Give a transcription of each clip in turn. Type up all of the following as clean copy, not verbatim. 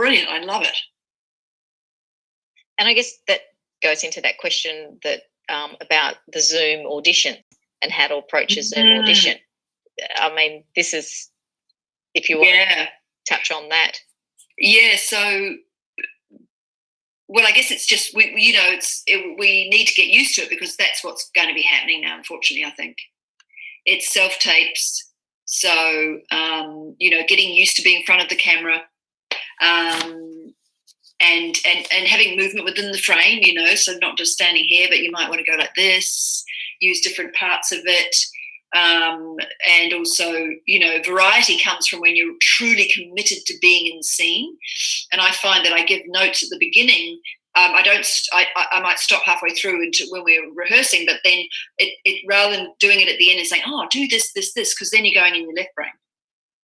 brilliant. I love it. And I guess that goes into that question that about the Zoom audition and how to approach a Zoom audition. I mean, this is, if you want to touch on that. Yeah, so, well, I guess it's just, we need to get used to it, because that's what's going to be happening now, unfortunately, I think. It's self-tapes. So, getting used to being in front of the camera, and having movement within the frame, so not just standing here, but you might want to go like this, use different parts of it. And also, variety comes from when you're truly committed to being in the scene. And I find that I give notes at the beginning. I might stop halfway through into when we're rehearsing, but then it rather than doing it at the end and saying, oh, do this, because then you're going in your left brain.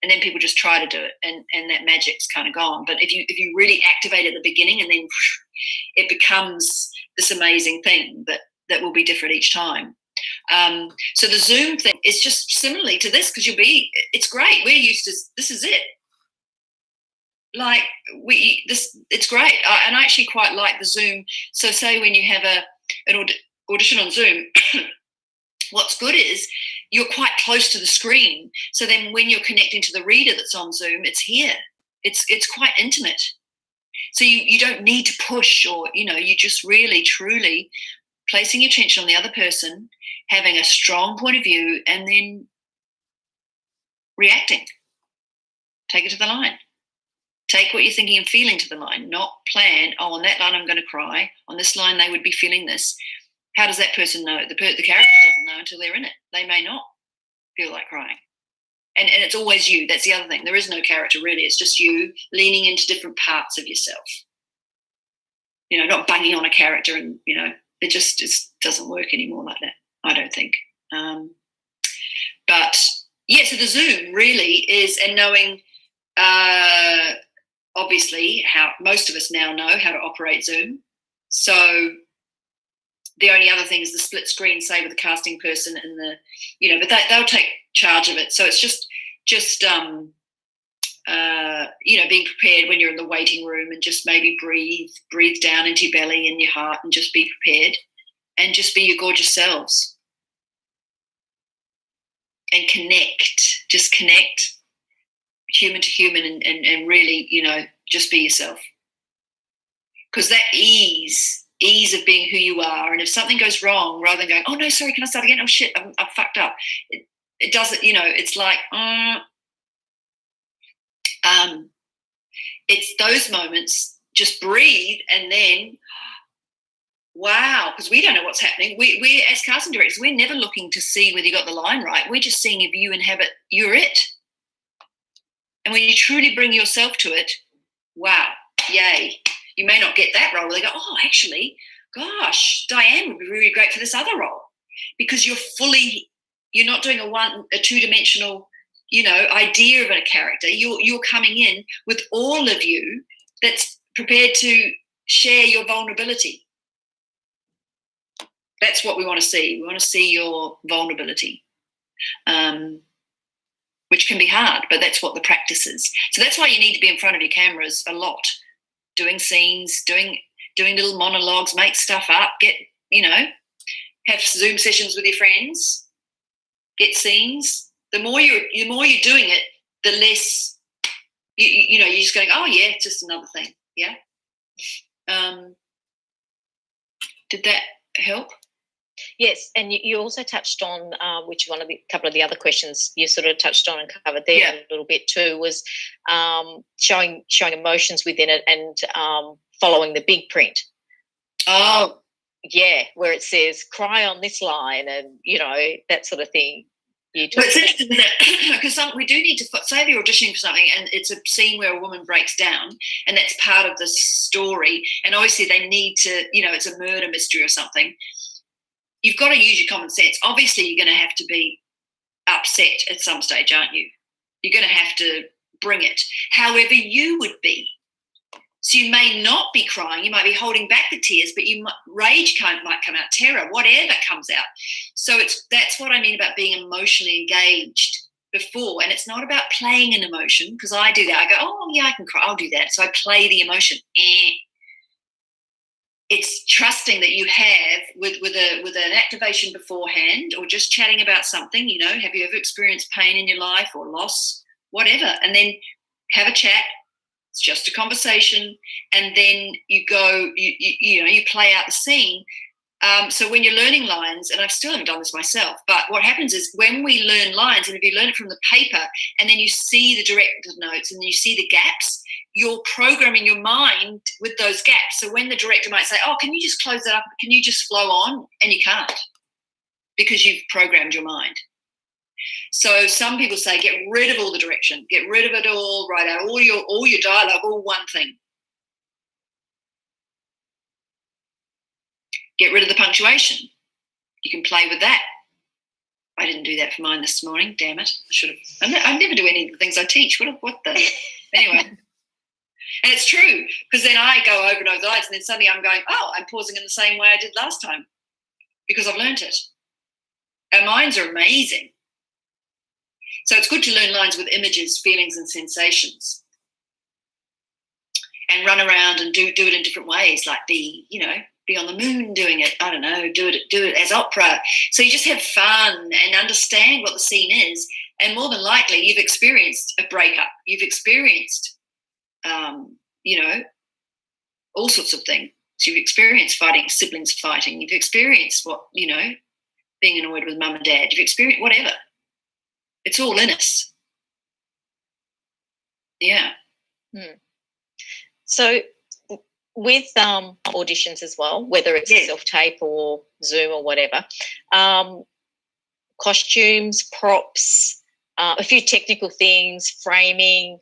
And then people just try to do it, and that magic's kind of gone. But if you really activate at the beginning, and then it becomes this amazing thing that will be different each time. So the Zoom thing is just similarly to this, because it's great. We're used to, this is it. Like it's great. And I actually quite like the Zoom. So say when you have an audition on Zoom, what's good is you're quite close to the screen. So then when you're connecting to the reader that's on Zoom, it's here. It's quite intimate. So you don't need to push, or, you just really, truly placing your attention on the other person, having a strong point of view, and then reacting. Take it to the line. Take what you're thinking and feeling to the line, not plan, on that line I'm going to cry, on this line they would be feeling this. How does that person know? The character doesn't know until they're in it. They may not feel like crying. And it's always you. That's the other thing. There is no character, really. It's just you leaning into different parts of yourself. Not banging on a character, and, it just doesn't work anymore like that, I don't think. But, yeah, so the Zoom really is, and knowing, obviously, how most of us now know how to operate Zoom. So the only other thing is the split screen, say, with the casting person and but they'll take charge of it. So it's just being prepared when you're in the waiting room, and just maybe breathe down into your belly and your heart, and just be prepared, and just be your gorgeous selves, and just connect human to human, and really, just be yourself. Because that ease of being who you are, and if something goes wrong, rather than going, oh no, sorry, can I start again? Oh shit, I've fucked up. It doesn't, it's like, it's those moments, just breathe, and then, wow, because we don't know what's happening. We as casting directors, we're never looking to see whether you got the line right. We're just seeing if you inhabit, you're it. And when you truly bring yourself to it, wow, yay. You may not get that role. They go, oh, actually, gosh, Diane would be really great for this other role, because you're not doing a two-dimensional, idea of a character. You're coming in with all of you that's prepared to share your vulnerability. That's what we want to see. We want to see your vulnerability, which can be hard, but that's what the practice is. So that's why you need to be in front of your cameras a lot, doing scenes, doing little monologues, make stuff up, have Zoom sessions with your friends, get scenes. The more you're doing it, the less you're just going, oh yeah, it's just another thing. Yeah. Did that help? Yes, and you also touched on which one of the couple of the other questions you sort of touched on and covered there a little bit too, was showing emotions within it, and following the big print. Oh, yeah, where it says cry on this line, and that sort of thing. But it's interesting that, because we do need to say if you're auditioning for something and it's a scene where a woman breaks down, and that's part of the story, and obviously they need to, it's a murder mystery or something. You've got to use your common sense. Obviously, you're going to have to be upset at some stage, aren't you? You're going to have to bring it however you would be. So you may not be crying. You might be holding back the tears, but rage might come out, terror, whatever comes out. So that's what I mean about being emotionally engaged before, and it's not about playing an emotion, because I do that. I go, oh yeah, I can cry, I'll do that. So I play the emotion. It's trusting that you have with an activation beforehand, or just chatting about something. Have you ever experienced pain in your life or loss, whatever? And then have a chat. It's just a conversation, and then you go, you play out the scene. So when you're learning lines, and I still haven't done this myself, but what happens is when we learn lines, and if you learn it from the paper, and then you see the director notes, and then you see the gaps, you're programming your mind with those gaps. So when the director might say, oh, can you just close that up? Can you just flow on? And you can't, because you've programmed your mind. So some people say, get rid of all the direction, get rid of it all, write out all your dialogue, all one thing. Get rid of the punctuation. You can play with that. I didn't do that for mine this morning. Damn it! I should have. I never do any of the things I teach. What the? Anyway, and it's true, because then I go over and over the lines, and then suddenly I'm going, oh, I'm pausing in the same way I did last time, because I've learned it. Our minds are amazing. So it's good to learn lines with images, feelings, and sensations, and run around and do it in different ways, like be on the moon doing it. I don't know, do it as opera. So you just have fun and understand what the scene is. And more than likely, you've experienced a breakup. You've experienced, all sorts of things. So you've experienced siblings fighting. You've experienced being annoyed with mum and dad. You've experienced whatever. It's all in us. Yeah. So with auditions as well, whether it's a self-tape or Zoom or whatever, costumes, props, a few technical things, framing,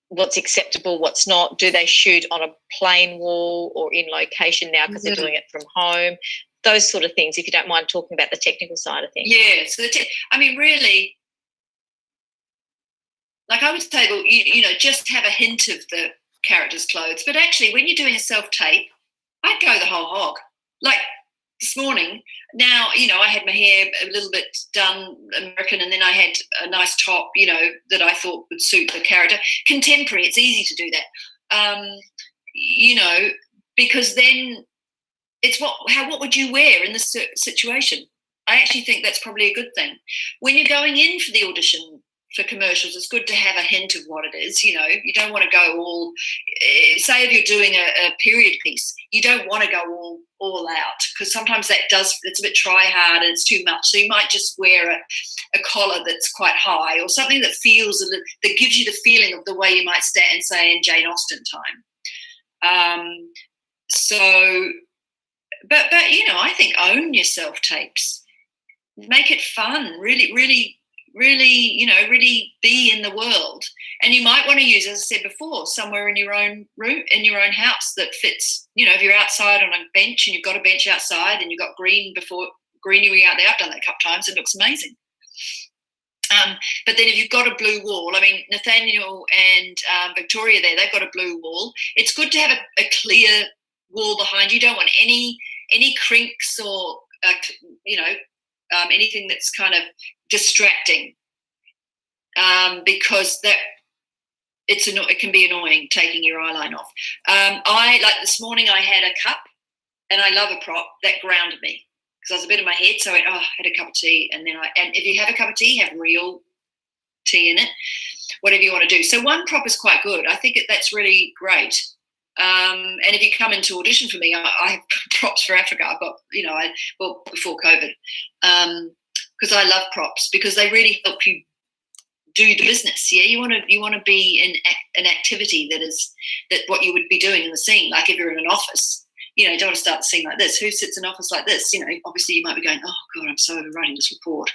what's acceptable, what's not. Do they shoot on a plain wall or in location now because they're doing it from home? Those sort of things, if you don't mind talking about the technical side of things. Yeah, so really, like I would say, well, just have a hint of the character's clothes. But actually, when you're doing a self-tape, I'd go the whole hog. Like this morning, now, I had my hair a little bit done American, and then I had a nice top, that I thought would suit the character. Contemporary, it's easy to do that, because then it's what would you wear in this situation? I actually think that's probably a good thing. When you're going in for the audition for commercials, it's good to have a hint of what it is. You don't want to go all, say if you're doing a period piece, you don't want to go all out, because sometimes it's a bit try hard and it's too much. So you might just wear a collar that's quite high, or something that that gives you the feeling of the way you might stand, say, in Jane Austen time. But I think own your self-tapes. Make it fun. Really, really, really, really be in the world. And you might want to use, as I said before, somewhere in your own room, in your own house that fits. If you're outside on a bench and you've got a bench outside and you've got greenery out there, I've done that a couple of times. It looks amazing. But then if you've got a blue wall, Nathaniel and Victoria there, they've got a blue wall. It's good to have a clear wall behind you. You don't want any crinks or anything that's kind of distracting, because it can be annoying taking your eyeline off. I like this morning I had a cup, and I love a prop that grounded me, because I was a bit in my head, so I had a cup of tea, and if you have a cup of tea, have real tea in it, whatever you want to do. So one prop is quite good. I think that's really great. And if you come into audition for me, I have props for Africa. I've got, before COVID, because I love props, because they really help you do the business. Yeah, you want to be in an activity that what you would be doing in the scene. Like if you're in an office, you don't want to start the scene like this. Who sits in an office like this? Obviously you might be going, oh God, I'm so overrunning this report.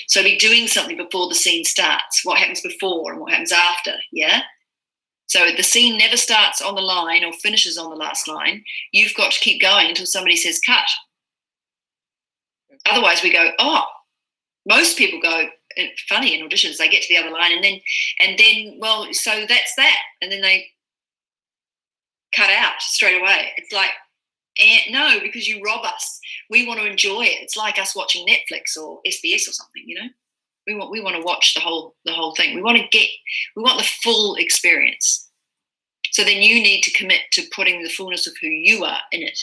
So be doing something before the scene starts. What happens before and what happens after? Yeah. So the scene never starts on the line or finishes on the last line. You've got to keep going until somebody says cut. Otherwise we go, most people go, funny in auditions, they get to the other line and then well, so that's that. And then they cut out straight away. It's like, And no, because you rob us. We want to enjoy it. It's like us watching Netflix or SBS or something, you know. We want to watch the whole thing. We want the full experience. So then you need to commit to putting the fullness of who you are in it.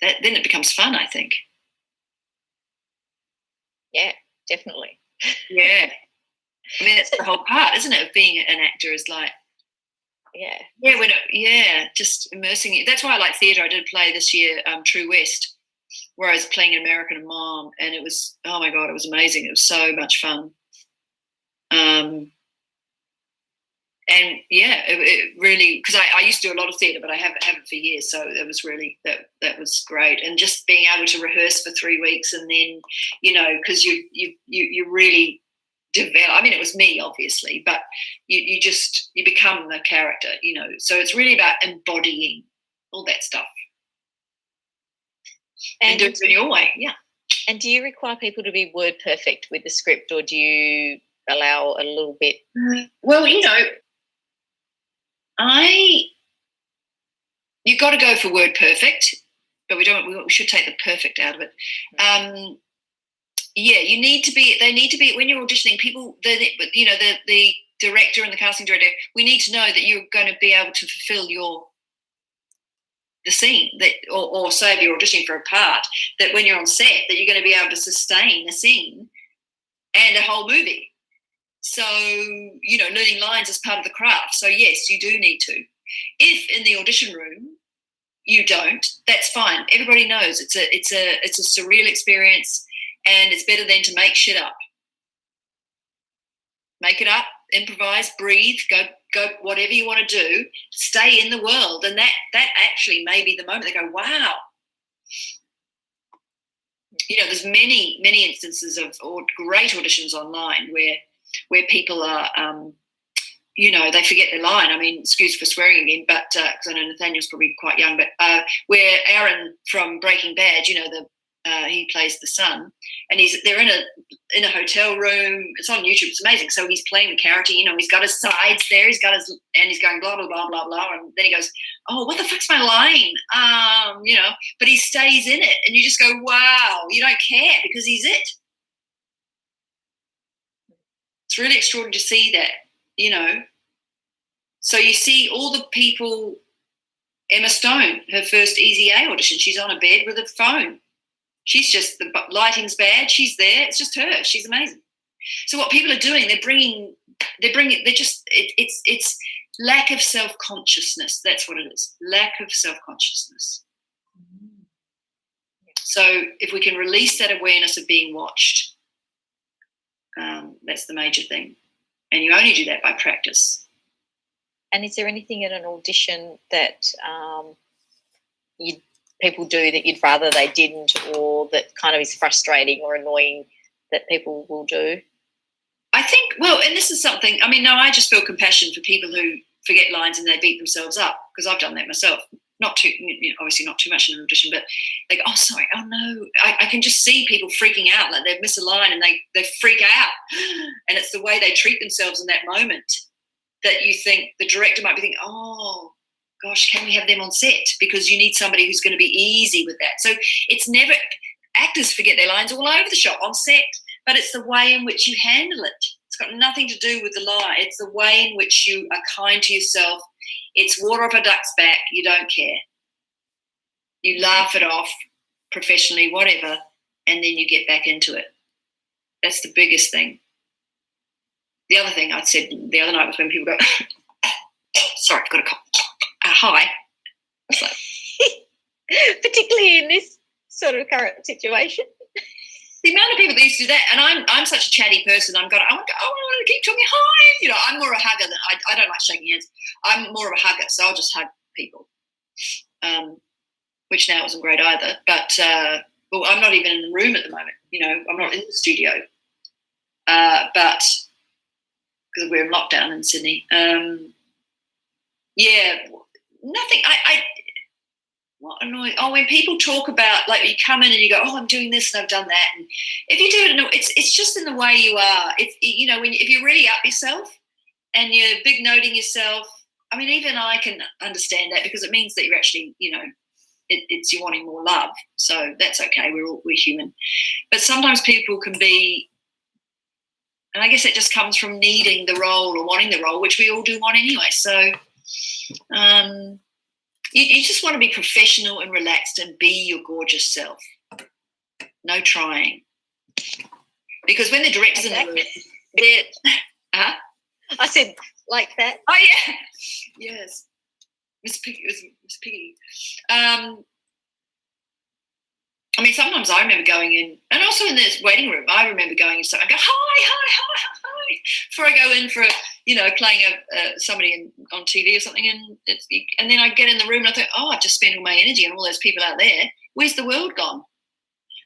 Then it becomes fun, I think. Yeah, definitely. Yeah. I mean, that's the whole part, isn't it, of being an actor, is like, just immersing it. That's why I like theatre. I did a play this year, True West, where I was playing an American mom, and it was, oh my God, it was amazing. It was so much fun. And yeah, it really, because I used to do a lot of theatre, but I haven't for years. So it was really, that was great. And just being able to rehearse for 3 weeks, and then, you know, because you really develop. I mean, it was me, obviously, but you become the character, you know. So it's really about embodying all that stuff and do it in your way. Yeah. And do you require people to be word perfect with the script, or do you allow a little bit? Well, you know, you've got to go for word perfect, but we should take the perfect out of it. Yeah, they need to be, when you're auditioning, people, the director and the casting director, we need to know that you're going to be able to fulfill the scene, that, or say if you're auditioning for a part, that when you're on set, that you're going to be able to sustain a scene and a whole movie. So, you know, learning lines is part of the craft. So yes, you do need to. If in the audition room you don't, that's fine. Everybody knows it's a surreal experience. And it's better than to make shit up. Make it up, improvise, breathe, go whatever you want to do, stay in the world. And that actually may be the moment they go, wow. You know, there's many, many instances of great auditions online where people are, you know, they forget their line. I mean, excuse for swearing again, but because I know Nathaniel's probably quite young, but where Aaron from Breaking Bad, you know, he plays the son, and they're in a hotel room. It's on YouTube. It's amazing. So he's playing the character. You know, he's got his sides there. He's going blah blah blah blah blah, and then he goes, "Oh, what the fuck's my line?" You know, but he stays in it, and you just go, "Wow!" You don't care because he's it. It's really extraordinary to see that. You know, so you see all the people. Emma Stone, her first Easy A audition, she's on a bed with a phone. She's just, the lighting's bad. She's there. It's just her. She's amazing. So what people are doing, it's lack of self-consciousness. That's what it is. Lack of self-consciousness. So if we can release that awareness of being watched, that's the major thing. And you only do that by practice. And is there anything at an audition that people do that you'd rather they didn't, or that kind of is frustrating or annoying that people will do? I think, well, and this is something, I mean, no, I just feel compassion for people who forget lines and they beat themselves up, because I've done that myself. Not too, you know, obviously not too much in an audition, but like, oh, sorry, oh no. I can just see people freaking out, like they've missed a line and they freak out. And it's the way they treat themselves in that moment that you think the director might be thinking, oh, gosh, can we have them on set? Because you need somebody who's going to be easy with that. So it's never, actors forget their lines all over the shop on set, but it's the way in which you handle it. It's got nothing to do with the line. It's the way in which you are kind to yourself. It's water off a duck's back. You don't care. You laugh it off professionally, whatever, and then you get back into it. That's the biggest thing. The other thing I said the other night was when people go, sorry, I've got a cough. Hi. Like, particularly in this sort of current situation. The amount of people that used to do that, and I'm such a chatty person. I want to keep talking. Hi, you know. I'm more a hugger than I don't like shaking hands. I'm more of a hugger, so I'll just hug people, which now isn't great either. But well, I'm not even in the room at the moment. You know, I'm not in the studio, but because we're in lockdown in Sydney. Yeah, nothing. What annoying? Oh, when people talk about, like, you come in and you go, oh, I'm doing this and I've done that, and if you do it, it's just in the way you are. It's, you know, if you really up yourself and you're big noting yourself, I mean, even I can understand that because it means that you're actually, it's you're wanting more love. So that's okay. We're human. But sometimes people can be, and I guess it just comes from needing the role or wanting the role, which we all do want anyway. So you just want to be professional and relaxed and be your gorgeous self. No trying. Because when the director's in the room, they're... I said like that. Oh, yeah. Yes. Miss Piggy. I mean, sometimes I remember going in, and also in this waiting room, I remember going in, so I go, hi, before I go in for, playing somebody on TV or something, and then I get in the room and I think, I've just spent all my energy on all those people out there. Where's the world gone?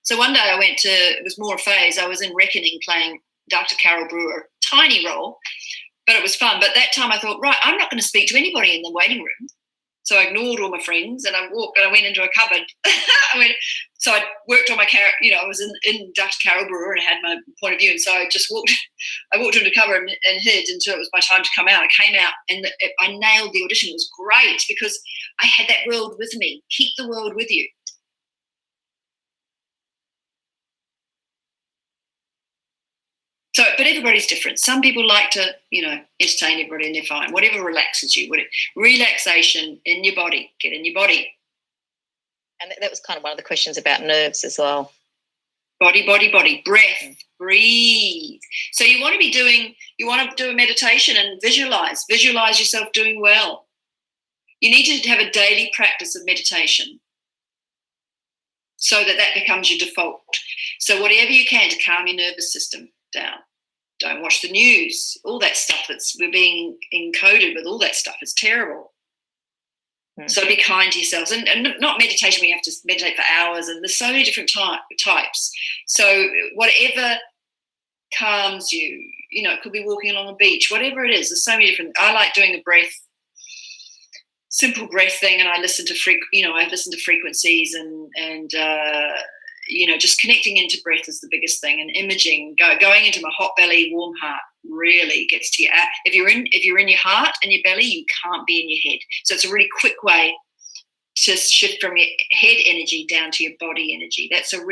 So one day I went to, it was more a phase, I was in Reckoning playing Dr. Carol Brewer, tiny role, but it was fun. But that time I thought, right, I'm not going to speak to anybody in the waiting room. So I ignored all my friends and I walked and I went into a cupboard. So I worked on my character, I was in Dr. Carol Brewer and I had my point of view. And so I walked into a cupboard and hid until it was my time to come out. I came out and I nailed the audition. It was great because I had that world with me. Keep the world with you. So, but everybody's different. Some people like to, entertain everybody and they're fine. Whatever relaxes you. Relaxation in your body. Get in your body. And that was kind of one of the questions about nerves as well. Body. Breath. Breathe. So you want to do a meditation and visualize yourself doing well. You need to have a daily practice of meditation so that becomes your default. So whatever you can to calm your nervous system down. Don't watch the news. All that stuff we're being encoded with, all that stuff is terrible. So be kind to yourselves. And not meditation where you have to meditate for hours, and there's so many different types. So whatever calms you, it could be walking along a beach, whatever it is, there's so many different. I like doing the simple breath thing, and I listen to frequencies and just connecting into breath is the biggest thing, and imaging, going into my hot belly, warm heart really gets to you. If you're in your heart and your belly, you can't be in your head. So it's a really quick way to shift from your head energy down to your body energy. That's and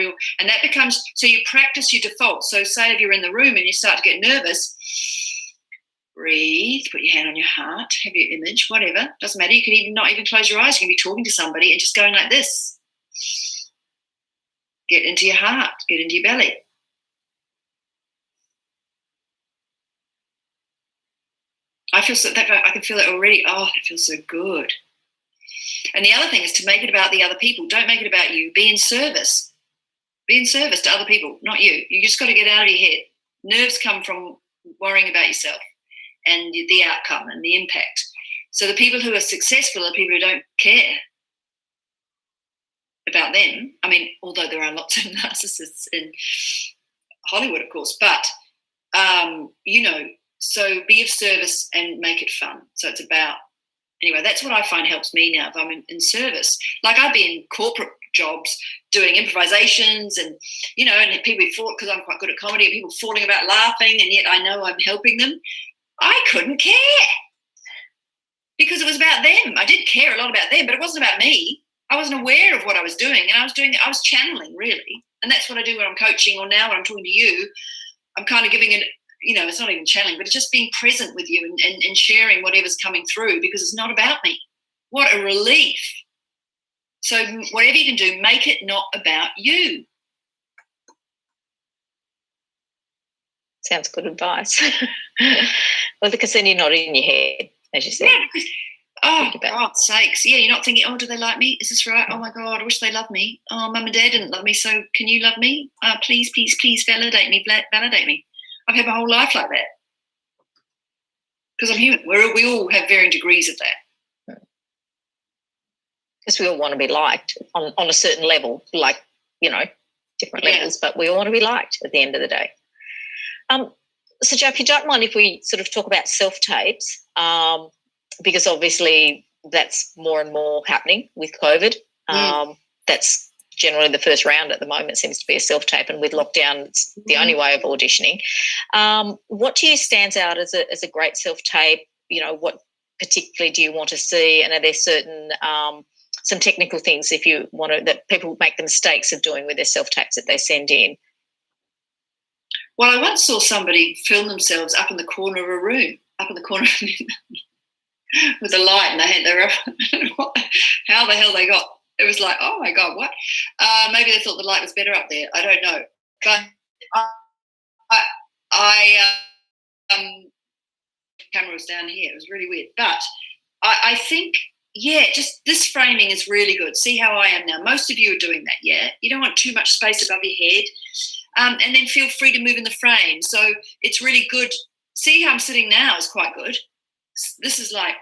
that becomes, so you practice your default. So say if you're in the room and you start to get nervous, breathe, put your hand on your heart, have your image, whatever, doesn't matter. You can not even close your eyes. You can be talking to somebody and just going like this. Get into your heart, get into your belly. I can feel it already. Oh, it feels so good. And the other thing is to make it about the other people. Don't make it about you. Be in service. Be in service to other people, not you. You just got to get out of your head. Nerves come from worrying about yourself and the outcome and the impact. So the people who are successful are people who don't care about them. I mean, although there are lots of narcissists in Hollywood, of course, but, so be of service and make it fun. So it's about, anyway, that's what I find helps me now if I'm in service. Like I've been in corporate jobs doing improvisations and, and people fall, because I'm quite good at comedy, and people falling about laughing, and yet I know I'm helping them. I couldn't care because it was about them. I did care a lot about them, but it wasn't about me. I wasn't aware of what I was doing, and I was channeling really. And that's what I do when I'm coaching, or now when I'm talking to you, I'm kind of giving it, it's not even channeling, but it's just being present with you and sharing whatever's coming through, because it's not about me. What a relief. So whatever you can do, make it not about you. Sounds good advice. Well, because then you're not in your head, as you said. Yeah, oh, God's sakes. Yeah, you're not thinking, do they like me? Is this right? Oh, my God, I wish they loved me. Oh, Mum and Dad didn't love me, so can you love me? Please, please, please validate me. Validate me. I've had my whole life like that. Because I'm human. We all have varying degrees of that. Because we all want to be liked on a certain level, like, different levels, but we all want to be liked at the end of the day. So, Jo, if you don't mind if we sort of talk about self-tapes, because obviously that's more and more happening with COVID. That's generally the first round at the moment seems to be a self-tape, and with lockdown, it's the only way of auditioning. What to you stands out as a great self-tape? What particularly do you want to see, and are there certain some technical things if you want to that people make the mistakes of doing with their self-tapes that they send in? Well, I once saw somebody film themselves up in the corner of a room, with a light, and how the hell they got. It was like, oh my God, what? Maybe they thought the light was better up there. I don't know, but camera was down here. It was really weird, but I think, yeah, just this framing is really good. See how I am now. Most of you are doing that, yeah? You don't want too much space above your head. And then feel free to move in the frame. So it's really good. See how I'm sitting now is quite good. This is like,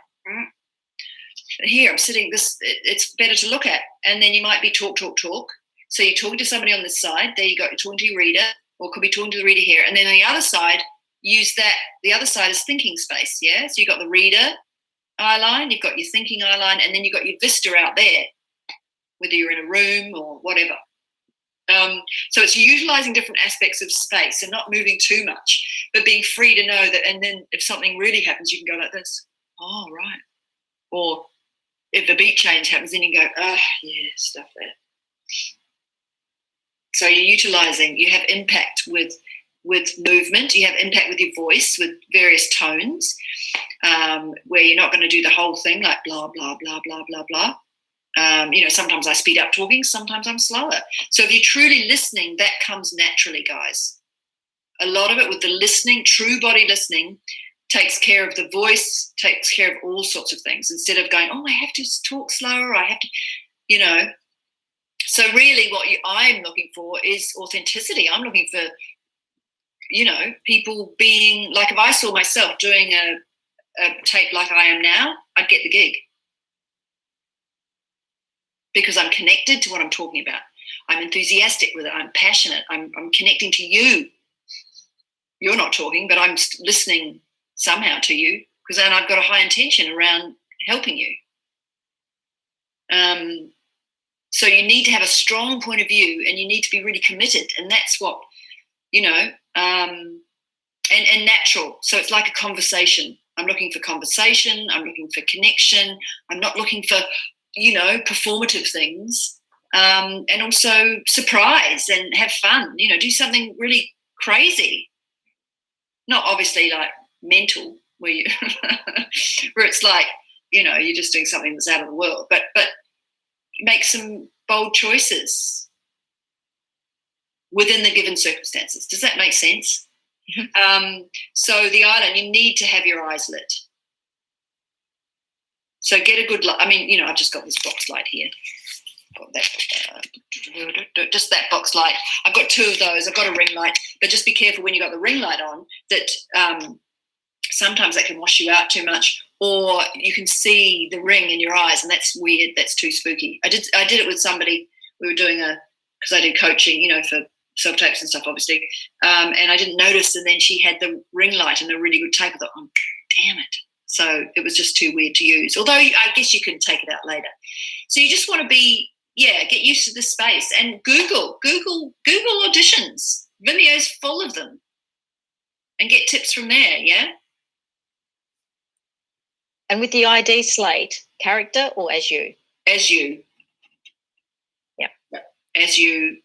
here I'm sitting, it's better to look at. And then you might be talk. So you're talking to somebody on this side. There you go, you're talking to your reader, or could be talking to the reader here. And then on the other side, use that. The other side is thinking space, yeah? So you've got the reader eye line, you've got your thinking eye line, and then you've got your vista out there, whether you're in a room or whatever. So it's utilizing different aspects of space and not moving too much, but being free to know that. And then if something really happens, you can go like this. Oh, right. Or if the beat change happens, then you go, yeah, stuff there. So you're utilizing, you have impact with movement, you have impact with your voice, with various tones, where you're not going to do the whole thing like blah, blah, blah, blah, blah, blah. Sometimes I speed up talking, sometimes I'm slower. So if you're truly listening, that comes naturally, guys. A lot of it with the listening, true body listening, takes care of the voice, takes care of all sorts of things, instead of going, oh, I have to talk slower, I have to, So really what I'm looking for is authenticity. I'm looking for, people being, like if I saw myself doing a tape like I am now, I'd get the gig. Because I'm connected to what I'm talking about. I'm enthusiastic with it. I'm passionate. I'm connecting to you. You're not talking, but I'm listening somehow to you, because then I've got a high intention around helping you. So you need to have a strong point of view, and you need to be really committed. And that's what, and natural. So it's like a conversation. I'm looking for conversation. I'm looking for connection. I'm not looking for, performative things, and also surprise and have fun, do something really crazy. Not obviously like mental where it's like, you're just doing something that's out of the world, but make some bold choices within the given circumstances. Does that make sense? Mm-hmm. So the eyeliner, you need to have your eyes lit. So get a good light. I mean, I've just got this box light here. Got that, just that box light. I've got two of those. I've got a ring light, but just be careful when you've got the ring light on that sometimes that can wash you out too much, or you can see the ring in your eyes, and that's weird. That's too spooky. I did it with somebody. We were doing because I did coaching, for self-tapes and stuff, obviously, and I didn't notice, and then she had the ring light and a really good tape. I thought, oh, damn it. So it was just too weird to use, although I guess you can take it out later. So you just want to get used to the space, and Google auditions. Vimeo's full of them, and get tips from there, yeah? And with the ID slate, character or as you? As you. Yeah. As you.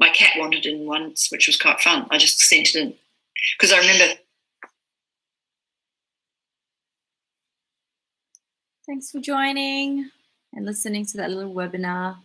My cat wandered in once, which was quite fun. I just sent it in because I remember. Thanks for joining and listening to that little webinar.